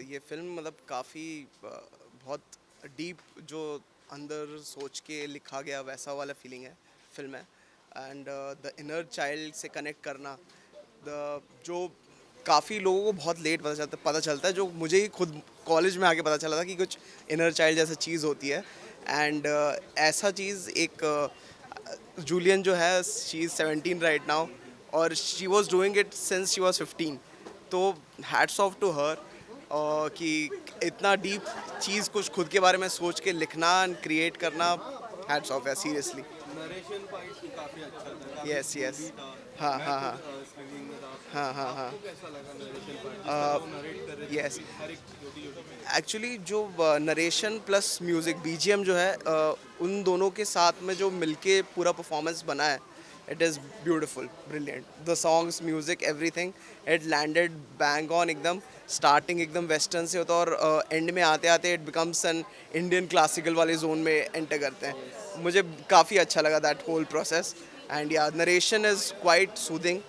ये फिल्म मतलब काफ़ी बहुत डीप जो अंदर सोच के लिखा गया वैसा वाला फीलिंग है फिल्म है। एंड द इनर चाइल्ड से कनेक्ट करना, द जो काफ़ी लोगों को बहुत लेट पता चलता है, जो मुझे ही खुद कॉलेज में आके पता चला था कि कुछ इनर चाइल्ड जैसा चीज़ होती है। एंड ऐसा चीज़ एक जूलियन जो है, शी इज़ 17 राइट नाउ, और she was doing it since she was 15। तो हैट्स ऑफ टू हर कि इतना डीप चीज़ कुछ खुद के बारे में सोच के लिखना एंड क्रिएट करना, हैट्स ऑफ है सीरियसली। नरेशन पार्ट काफी अच्छा था, काफी यस यस। स्टोरी था। हाँ मैं हाँ खुद हाँ। स्क्रीनिंग में था। हाँ हाँ हाँ। आपको कैसा लगा नरेशन पार्ट, जिस तरह वो नरेट कर रहे थे यस। उसकी हर एक छोटी छोटी चीज? एक्चुअली जो नरेशन प्लस म्यूज़िक बीजीएम जो है, उन दोनों के साथ में जो मिलके पूरा परफॉर्मेंस बना है, it is beautiful, brilliant. The songs, music, everything, it landed bang on एकदम। स्टार्टिंग एकदम वेस्टर्न से होता है और एंड में आते आते it becomes an Indian classical वाले जोन में एंटर करते हैं। मुझे काफ़ी अच्छा लगा दैट होल प्रोसेस। एंड या नरेशन इज़ क्वाइट सूदिंग।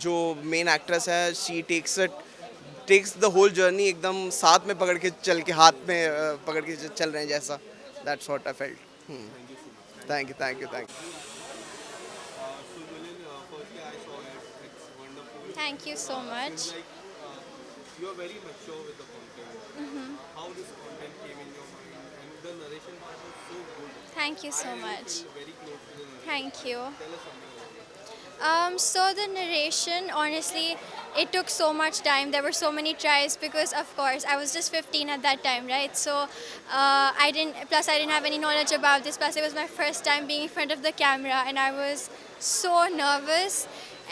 जो मेन एक्ट्रेस है, she takes the whole journey एकदम साथ में पकड़ के चल के, हाथ में पकड़ के चल रहे हैं जैसा। That's what I felt. Thank you so much, thank you thank so you much. Thank you thank you. So Julian, firstly I saw it, it's wonderful. Thank you so Seems much. like you are very mature with the content. How this content came in your mind, and the narration part was so good. Thank you I so really much. feel very close to the narration Thank part. you. Tell us something about it. So the narration, honestly, it took so much time. There were so many tries because, of course, I was just 15 at that time, right? So I didn't. Plus, I didn't have any knowledge about this. Plus, it was my first time being in front of the camera, and I was so nervous.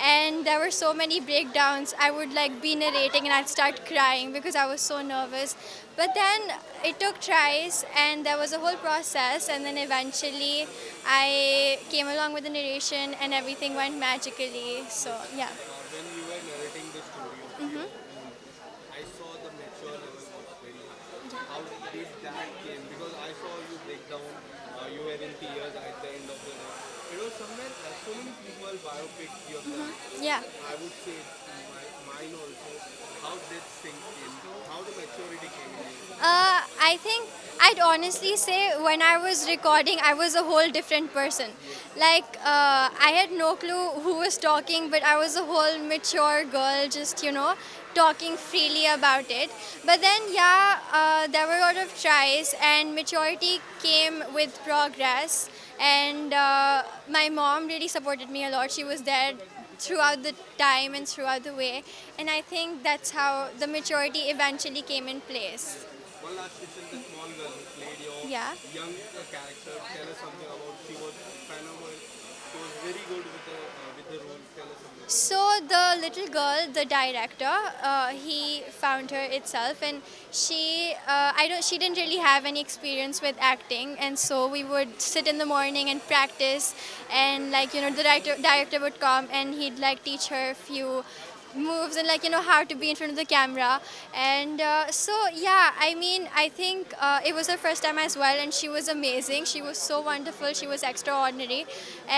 And there were so many breakdowns. I would like be narrating, and I'd start crying because I was so nervous. But then it took tries, and there was a whole process, and then eventually I came along with the narration and everything went magically. So, yeah. When you were narrating the story of your own, I saw the mature level was very high. How did that came? Because I saw you break down, you were in tears at the end of the day. It was somewhere, so many people biopic you have done. Yeah. I would say mine also. How did things came? How the maturity came in you? I think I'd honestly say when I was recording, I was a whole different person. Like, I had no clue who was talking, but I was a whole mature girl, just, talking freely about it. But then, yeah, there were a lot of tries, and maturity came with progress. And my mom really supported me a lot. She was there throughout the time and throughout the way. And I think that's how the maturity eventually came in place. One last question: the small girl who played your Yeah. young character. Tell us something about. She was phenomenal. She was very good with the role. Tell us something about So the little girl, the director, he found her itself, and she didn't really have any experience with acting, and so we would sit in the morning and practice, and the director would come and he'd like teach her a few moves and how to be in front of the camera. And so yeah, I mean, I think it was her first time as well, and she was amazing. She was so wonderful. She was extraordinary,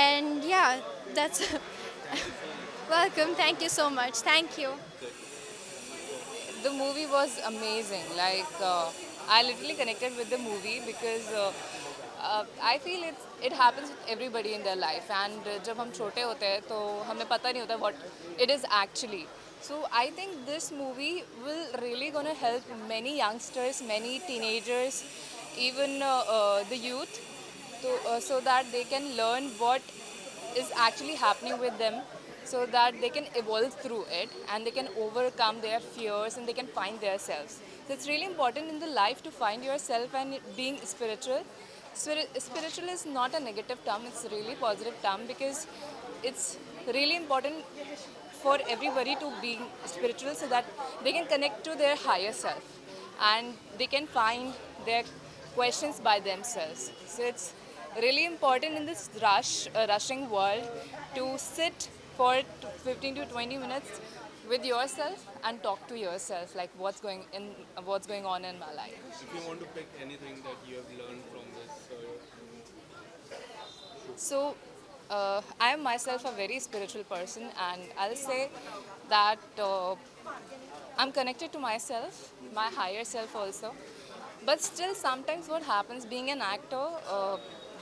and yeah, that's it. Thank you so much. welcome. Thank you so much. Thank you. The movie was amazing. I literally connected with the movie because I feel it happens with everybody in their life. And जब हम छोटे होते हैं तो हमें पता नहीं होता what it is actually. So I think this movie will really gonna help many youngsters, many teenagers, even the youth, so that they can learn what is actually happening with them, so that they can evolve through it and they can overcome their fears and they can find themselves. So it's really important in the life to find yourself and being spiritual. Spiritual is not a negative term, it's a really positive term because it's really important for everybody to be spiritual so that they can connect to their higher self and they can find their questions by themselves. So it's really important in this rushing world to sit for 15 to 20 minutes with yourself and talk to yourself like what's going on in my life. If you want to pick anything that you have learned from this, So, I am myself a very spiritual person, and I'll say that I'm connected to myself, my higher self also. But still, sometimes what happens being an actor,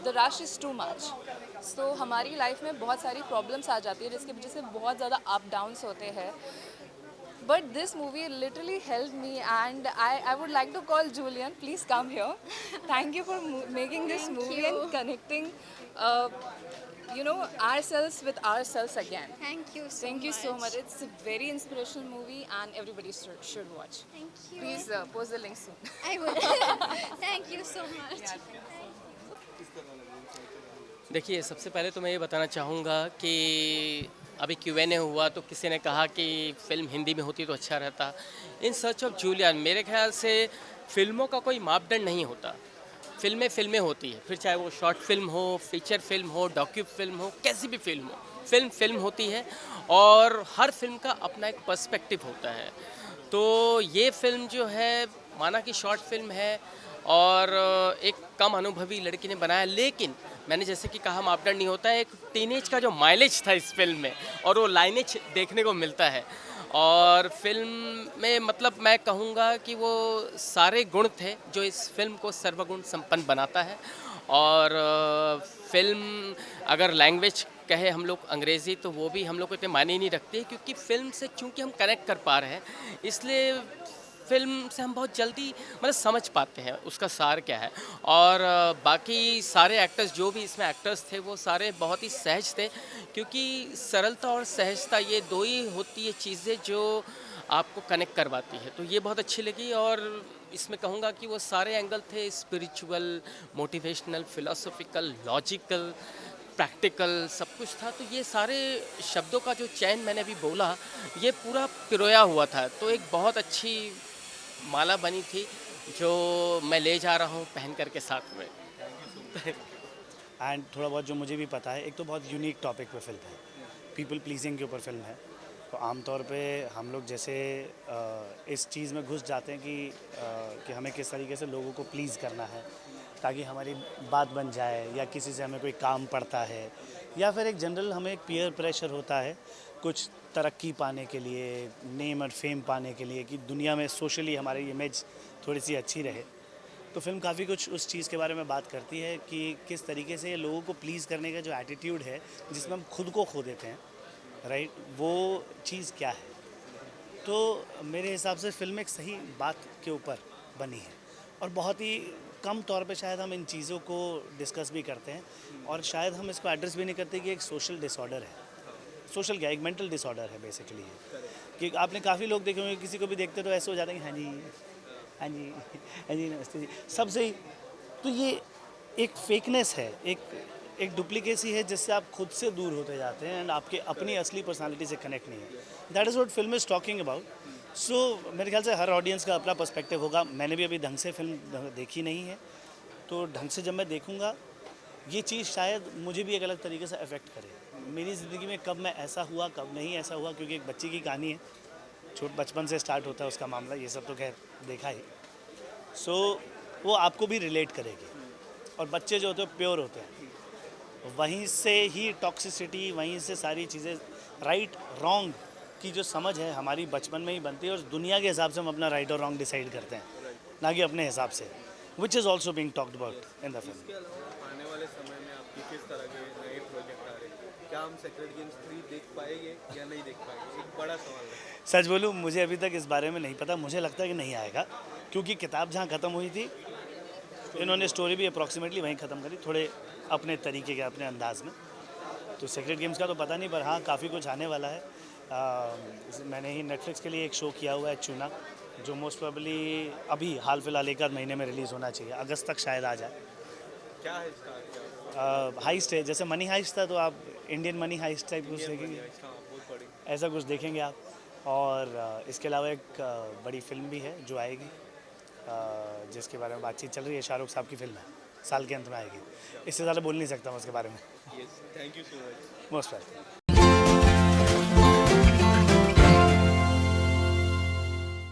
the rush is too much. So हमारी life में बहुत सारी problems आ जाती है जिसकी वजह से बहुत ज़्यादा अप डाउन्स होते हैं. But this movie literally helped me, and I would like to call Julian. Please come here. Thank you for making this movie you. and connecting, ourselves with ourselves again. Thank you so Thank much. you so much. It's a very inspirational movie, and everybody should watch. Thank you. Please post the link soon. I will. Thank you so much. देखिए, सबसे पहले तो मैं ये बताना चाहूँगा कि अभी Q&A हुआ तो किसी ने कहा कि फ़िल्म हिंदी में होती तो अच्छा रहता. इन सर्च ऑफ जूलियन मेरे ख्याल से फ़िल्मों का कोई मापदंड नहीं होता. फ़िल्में होती है, फिर चाहे वो शॉर्ट फिल्म हो, फीचर फिल्म हो, डॉक्यू फिल्म हो, कैसी भी फिल्म हो, फिल्म होती है और हर फिल्म का अपना एक पर्सपेक्टिव होता है. तो ये फिल्म जो है माना कि शॉर्ट फिल्म है और एक कम अनुभवी लड़की ने बनाया, लेकिन मैंने जैसे कि कहा मापदंड नहीं होता है. एक टीनेज का जो माइलेज था इस फिल्म में और वो लाइनेज देखने को मिलता है. और फिल्म में मतलब मैं कहूँगा कि वो सारे गुण थे जो इस फिल्म को सर्वगुण संपन्न बनाता है. और फिल्म अगर लैंग्वेज कहे हम लोग अंग्रेज़ी, तो वो भी हम लोग को इतने मायने नहीं रखती है, क्योंकि फिल्म से चूँकि हम कनेक्ट कर पा रहे हैं इसलिए फिल्म से हम बहुत जल्दी मतलब समझ पाते हैं उसका सार क्या है. और बाकी सारे एक्टर्स जो भी इसमें एक्टर्स थे वो सारे बहुत ही सहज थे, क्योंकि सरलता और सहजता ये दो ही होती है चीज़ें जो आपको कनेक्ट करवाती है. तो ये बहुत अच्छी लगी. और इसमें कहूँगा कि वो सारे एंगल थे, spiritual, motivational, philosophical, logical, practical, सब कुछ था. तो ये सारे शब्दों का जो चयन मैंने अभी बोला ये पूरा पिरोया हुआ था. तो एक बहुत अच्छी माला बनी थी जो मैं ले जा रहा हूँ पहन कर के साथ में. एंड थोड़ा बहुत जो मुझे भी पता है, एक तो बहुत यूनिक टॉपिक पे फिल्म है, पीपल प्लीजिंग के ऊपर फिल्म है. तो आमतौर पे हम लोग जैसे इस चीज़ में घुस जाते हैं कि हमें किस तरीके से लोगों को प्लीज़ करना है ताकि हमारी बात बन जाए, या किसी से हमें कोई काम पड़ता है, या फिर एक जनरल हमें एक पीयर प्रेशर होता है कुछ तरक्की पाने के लिए, नेम और फेम पाने के लिए, कि दुनिया में सोशली हमारी इमेज थोड़ी सी अच्छी रहे. तो फिल्म काफ़ी कुछ उस चीज़ के बारे में बात करती है कि किस तरीके से लोगों को प्लीज़ करने का जो एटीट्यूड है जिसमें हम खुद को खो देते हैं, राइट, वो चीज़ क्या है. तो मेरे हिसाब से फिल्म एक सही बात के ऊपर बनी है और बहुत ही कम तौर पे शायद हम इन चीज़ों को डिस्कस भी करते हैं और शायद हम इसको एड्रेस भी नहीं करते कि एक सोशल डिसऑर्डर है. सोशल क्या, एक मेंटल डिसऑर्डर है बेसिकली ये. कि आपने काफ़ी लोग देखे होंगे, किसी को भी देखते तो ऐसे हो जाते हैं, हाँ जी हाँ जी हाँ जी नमस्ते जी, सब सही. तो ये एक फेकनेस है, एक डुप्लीकेसी है जिससे आप खुद से दूर होते जाते हैं एंड आपके अपनी असली पर्सनालिटी से कनेक्ट नहीं है. That is what film is talking about. So मेरे ख्याल से हर ऑडियंस का अपना पर्सपेक्टिव होगा. मैंने भी अभी ढंग से फिल्म देखी नहीं है, तो ढंग से जब मैं देखूँगा ये चीज़ शायद मुझे भी एक अलग तरीके से अफेक्ट करे. मेरी ज़िंदगी में कब मैं ऐसा हुआ, कब नहीं ऐसा हुआ, क्योंकि एक बच्चे की कहानी है, बचपन से स्टार्ट होता है उसका मामला, ये सब तो खैर देखा ही. सो वो आपको भी रिलेट करेगी. और बच्चे जो होते हैं प्योर होते हैं, वहीं से ही टॉक्सिसिटी, वहीं से सारी चीज़ें राइट रॉन्ग की जो समझ है हमारी बचपन में ही बनती है और दुनिया के हिसाब से हम अपना राइट और रॉन्ग डिसाइड करते हैं, ना कि अपने हिसाब से, which is also being talked about in the film. इसके अलावा आने वाले समय में आपकी किस तरह के नए प्रोजेक्ट आ रहे हैं? क्या हम सेक्रेड गेम्स 3 देख पाएंगे या नहीं देख पाएंगे? एक बड़ा सवाल है. सच बोलूँ, मुझे अभी तक इस बारे में नहीं पता. मुझे लगता है कि नहीं आएगा, क्योंकि किताब जहाँ ख़त्म हुई थी इन्होंने स्टोरी भी अप्रॉक्सीमेटली वहीं ख़त्म करी, थोड़े अपने तरीके के, अपने अंदाज में. तो सेक्रेट गेम्स का तो पता नहीं, पर हाँ काफ़ी कुछ आने वाला है. मैंने ही नेटफ्लिक्स के लिए एक शो किया हुआ है चूना, जो मोस्ट प्रोबेबली अभी हाल फिलहाल 1 आध महीने में रिलीज़ होना चाहिए, अगस्त तक शायद आ जाए. क्या है इसका? हाइस्ट है, जैसे मनी हाइस्ट था तो आप इंडियन मनी हाइस्ट टाइप कुछ देखेंगे, हाँ, बहुत बड़ी. ऐसा कुछ देखेंगे आप. और इसके अलावा एक बड़ी फिल्म भी है जो आएगी, जिसके बारे में बातचीत चल रही है. शाहरुख साहब की फिल्म है, साल के अंत में आएगी. इससे ज़्यादा बोल नहीं सकता मैं उसके बारे में. Yes, thank you so much. Most welcome.